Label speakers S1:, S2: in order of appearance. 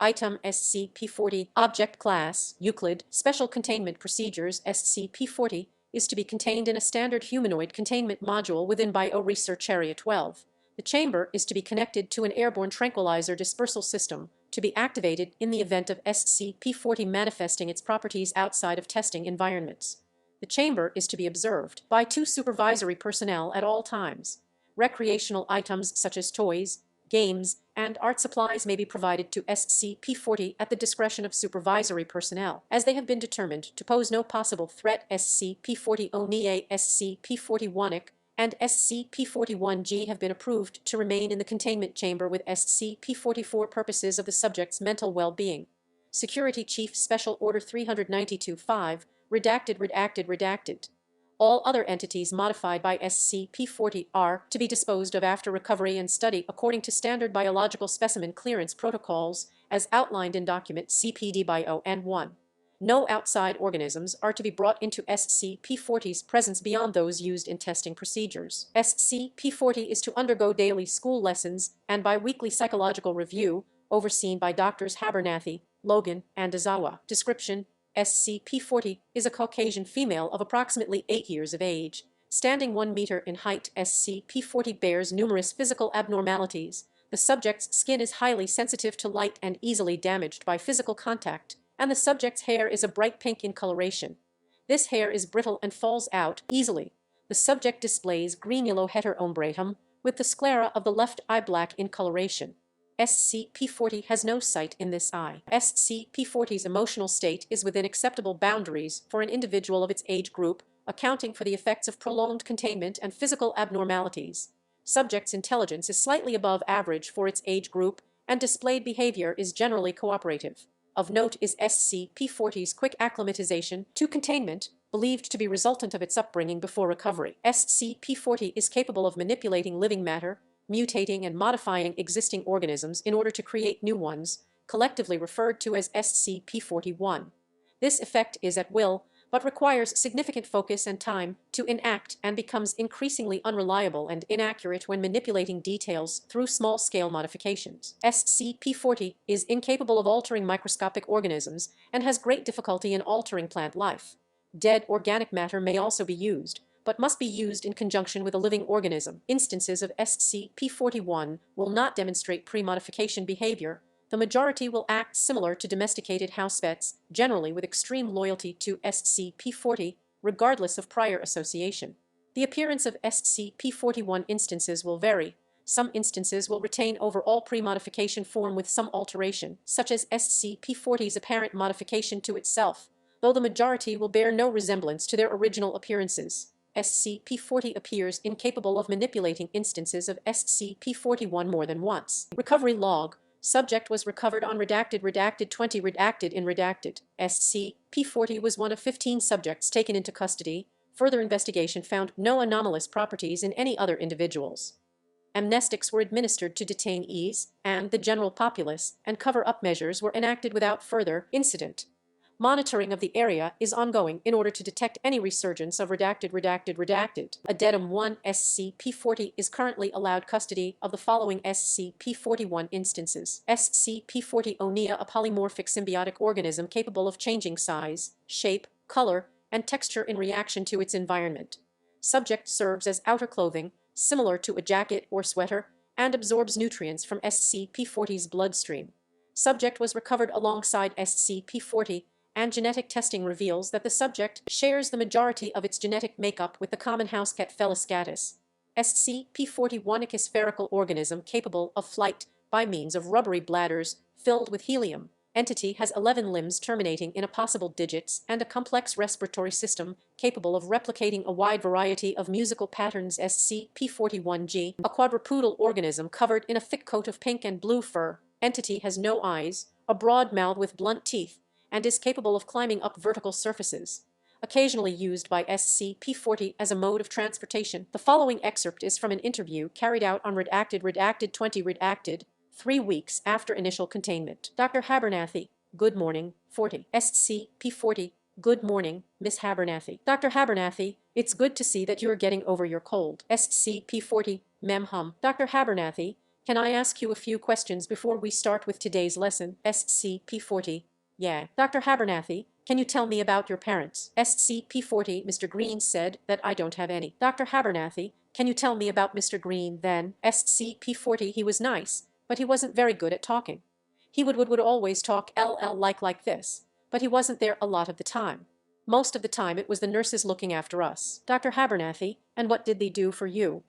S1: Item SCP-40 Object Class Euclid Special Containment Procedures SCP-40 is to be contained in a standard humanoid containment module within BioResearch Area 12. The chamber is to be connected to an airborne tranquilizer dispersal system to be activated in the event of SCP-40 manifesting its properties outside of testing environments. The chamber is to be observed by 2 supervisory personnel at all times. Recreational items such as toys, games, and art supplies may be provided to SCP-40 at the discretion of supervisory personnel, as they have been determined to pose no possible threat. SCP-40-ONIA, SCP-41-IC, and SCP-41-G have been approved to remain in the containment chamber with SCP-40 for purposes of the subject's mental well-being. Security Chief Special Order 392-5, redacted. All other entities modified by SCP-40 are to be disposed of after recovery and study according to standard biological specimen clearance protocols as outlined in document CPD-BIO N1. No outside organisms are to be brought into SCP-40's presence beyond those used in testing procedures. SCP-40 is to undergo daily school lessons and bi-weekly psychological review, overseen by Drs. Abernathy, Logan, and Azawa. Description: SCP-40 is a Caucasian female of approximately 8 years of age, standing 1 meter in height. SCP-40 bears numerous physical abnormalities. The subject's skin is highly sensitive to light and easily damaged by physical contact, and the subject's hair is a bright pink in coloration. This hair is brittle and falls out easily. The subject displays green-yellow heterombrotum, with the sclera of the left eye black in coloration. SCP-40 has no sight in this eye. SCP-40's emotional state is within acceptable boundaries for an individual of its age group, accounting for the effects of prolonged containment and physical abnormalities. Subject's intelligence is slightly above average for its age group, and displayed behavior is generally cooperative. Of note is SCP-40's quick acclimatization to containment, believed to be resultant of its upbringing before recovery. SCP-40 is capable of manipulating living matter, mutating and modifying existing organisms in order to create new ones, collectively referred to as SCP-41. This effect is at will, but requires significant focus and time to enact and becomes increasingly unreliable and inaccurate when manipulating details through small-scale modifications. SCP-40 is incapable of altering microscopic organisms and has great difficulty in altering plant life. Dead organic matter may also be used, but must be used in conjunction with a living organism. Instances of SCP-41 will not demonstrate pre-modification behavior. The majority will act similar to domesticated house pets, generally with extreme loyalty to SCP-40, regardless of prior association. The appearance of SCP-41 instances will vary. Some instances will retain overall pre-modification form with some alteration, such as SCP-40's apparent modification to itself, though the majority will bear no resemblance to their original appearances. SCP-40 appears incapable of manipulating instances of SCP-41 more than once. Recovery Log: Subject was recovered on redacted 20 redacted in redacted. SCP-40 was one of 15 subjects taken into custody. Further investigation found no anomalous properties in any other individuals. Amnestics were administered to detainees and the general populace, and cover-up measures were enacted without further incident. Monitoring of the area is ongoing in order to detect any resurgence of redacted. Addendum 1: SCP-40 is currently allowed custody of the following SCP-41 instances. SCP-40-ONIA, a polymorphic symbiotic organism capable of changing size, shape, color, and texture in reaction to its environment. Subject serves as outer clothing, similar to a jacket or sweater, and absorbs nutrients from SCP-40's bloodstream. Subject was recovered alongside SCP-40, and genetic testing reveals that the subject shares the majority of its genetic makeup with the common housecat Felis catus. SCP-41 is a spherical organism capable of flight by means of rubbery bladders filled with helium. Entity has 11 limbs terminating in opposable digits and a complex respiratory system capable of replicating a wide variety of musical patterns. SCP-41-G, a quadrupedal organism covered in a thick coat of pink and blue fur. Entity has no eyes, a broad mouth with blunt teeth, and is capable of climbing up vertical surfaces. Occasionally used by SCP-40 as a mode of transportation. The following excerpt is from an interview carried out on redacted 20 redacted, 3 weeks after initial containment. Dr. Abernathy: Good morning, 40. SCP-40: Good morning, Miss Abernathy. Dr. Abernathy: It's good to see that you are getting over your cold. SCP-40: Mem hum. Dr. Abernathy: Can I ask you a few questions before we start with today's lesson? SCP-40. Yeah. Dr. Abernathy, can you tell me about your parents? SCP-40. Mr. Green said that I don't have any. Dr. Abernathy, can you tell me about Mr. Green then? SCP-40. He was nice, but he wasn't very good at talking. He would always talk like this, but he wasn't there a lot of the time. Most of the time it was the nurses looking after us. Dr. Abernathy, and what did they do for you?